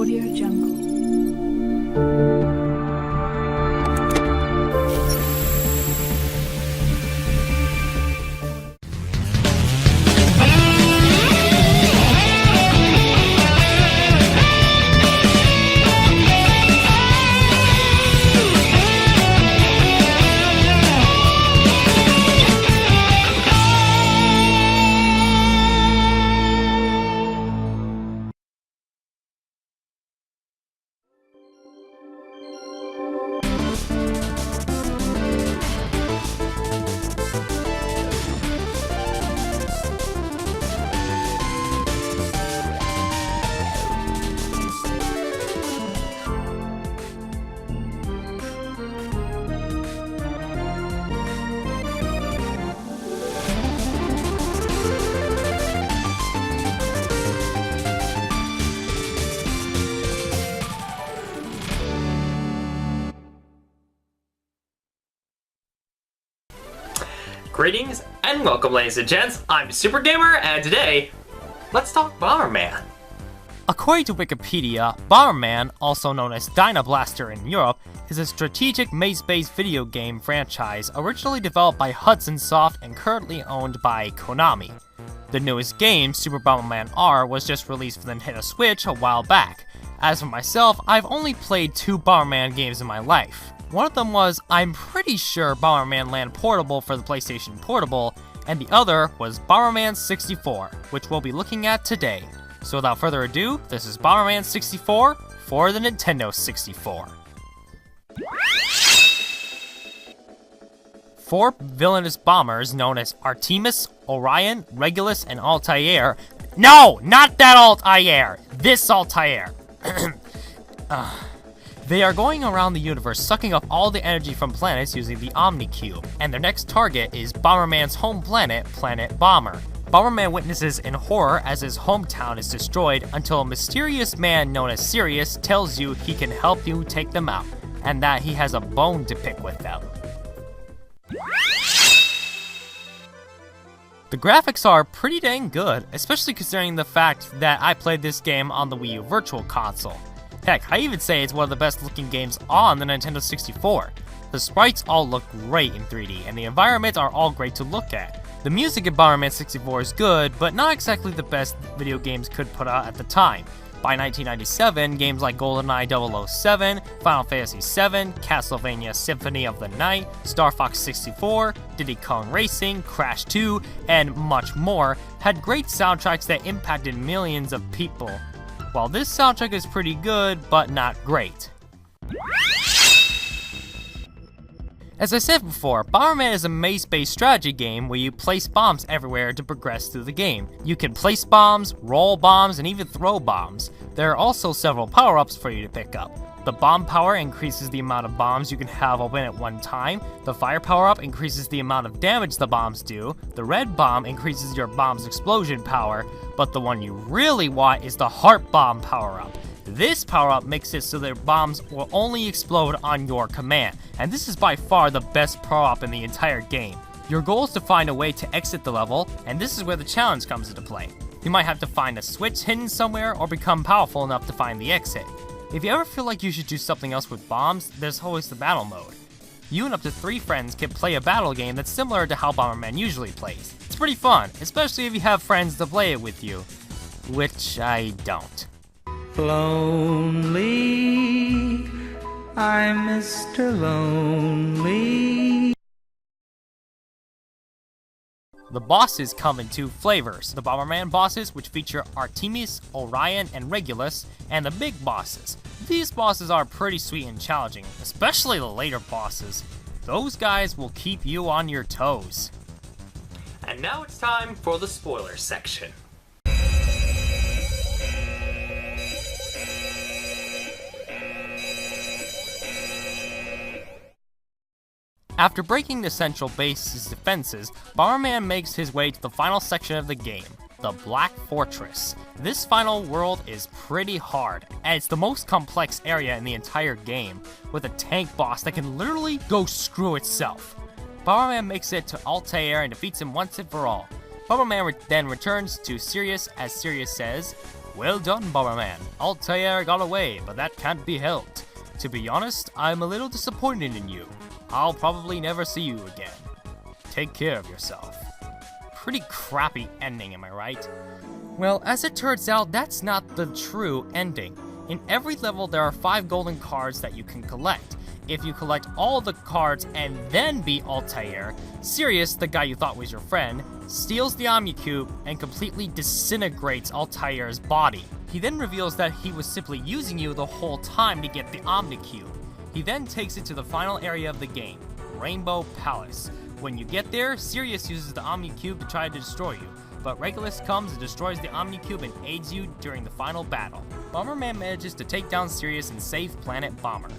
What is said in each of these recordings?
Audio Jungle. Greetings and welcome, ladies and gents. I'm Super Gamer, and today, let's talk Bomberman. According to Wikipedia, Bomberman, also known as Dynablaster in Europe, is a strategic maze-based video game franchise originally developed by Hudson Soft and currently owned by Konami. The newest game, Super Bomberman R, was just released for the Nintendo Switch a while back. As for myself, I've only played 2 Bomberman games in my life. One of them was, I'm pretty sure, Bomberman Land Portable for the PlayStation Portable, and the other was Bomberman 64, which we'll be looking at today. So without further ado, this is Bomberman 64 for the Nintendo 64. 4 villainous bombers known as Artemis, Orion, Regulus, and Altair. No! Not that Altair! This Altair! They are going around the universe sucking up all the energy from planets using the Omni-Cube, and their next target is Bomberman's home planet, Planet Bomber. Bomberman witnesses in horror as his hometown is destroyed until a mysterious man known as Sirius tells you he can help you take them out, and that he has a bone to pick with them. The graphics are pretty dang good, especially considering the fact that I played this game on the Wii U Virtual Console. Heck, I even say it's one of the best looking games on the Nintendo 64. The sprites all look great in 3D, and the environments are all great to look at. The music in Bomberman 64 is good, but not exactly the best video games could put out at the time. By 1997, games like GoldenEye 007, Final Fantasy VII, Castlevania Symphony of the Night, Star Fox 64, Diddy Kong Racing, Crash 2, and much more had great soundtracks that impacted millions of people. While this soundtrack is pretty good, but not great. As I said before, Bomberman is a maze-based strategy game where you place bombs everywhere to progress through the game. You can place bombs, roll bombs, and even throw bombs. There are also several power-ups for you to pick up. The bomb power increases the amount of bombs you can have open at one time. The fire power-up increases the amount of damage the bombs do. The red bomb increases your bomb's explosion power, but the one you really want is the heart bomb power-up. This power-up makes it so that bombs will only explode on your command, and this is by far the best power-up in the entire game. Your goal is to find a way to exit the level, and this is where the challenge comes into play. You might have to find a switch hidden somewhere or become powerful enough to find the exit. If you ever feel like you should do something else with bombs, there's always the battle mode. You and up to 3 friends can play a battle game that's similar to how Bomberman usually plays. It's pretty fun, especially if you have friends to play it with you. Which I don't. Lonely, I'm Mr. Lonely. The bosses come in 2 flavors. The Bomberman bosses, which feature Artemis, Orion, and Regulus, and the big bosses. These bosses are pretty sweet and challenging, especially the later bosses. Those guys will keep you on your toes. And now it's time for the spoiler section. After breaking the central base's defenses, Bomberman makes his way to the final section of the game, the Black Fortress. This final world is pretty hard, and it's the most complex area in the entire game, with a tank boss that can literally go screw itself. Bomberman makes it to Altair and defeats him once and for all. Bomberman then returns to Sirius as Sirius says, Well done, Bomberman. Altair got away, but that can't be helped. To be honest, I'm a little disappointed in you. I'll probably never see you again. Take care of yourself. Pretty crappy ending, am I right? Well, as it turns out, that's not the true ending. In every level, there are 5 golden cards that you can collect. If you collect all the cards and then beat Altair, Sirius, the guy you thought was your friend, steals the Omnicube and completely disintegrates Altair's body. He then reveals that he was simply using you the whole time to get the Omnicube. He then takes it to the final area of the game, Rainbow Palace. When you get there, Sirius uses the Omnicube to try to destroy you, but Regulus comes and destroys the Omnicube and aids you during the final battle. Bomberman manages to take down Sirius and save Planet Bomber.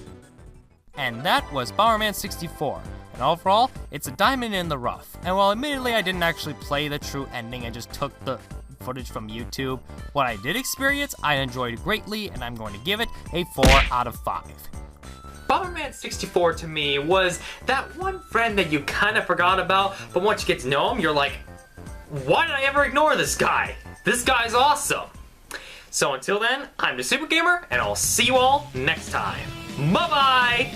And that was Bomberman 64, and overall, it's a diamond in the rough. And while admittedly I didn't actually play the true ending and just took the footage from YouTube, what I did experience, I enjoyed greatly, and I'm going to give it a 4 out of 5. Bomberman 64 to me was that one friend that you kind of forgot about, but once you get to know him, you're like, why did I ever ignore this guy? This guy's awesome. So until then, I'm the Super Gamer, and I'll see you all next time. Bye-bye!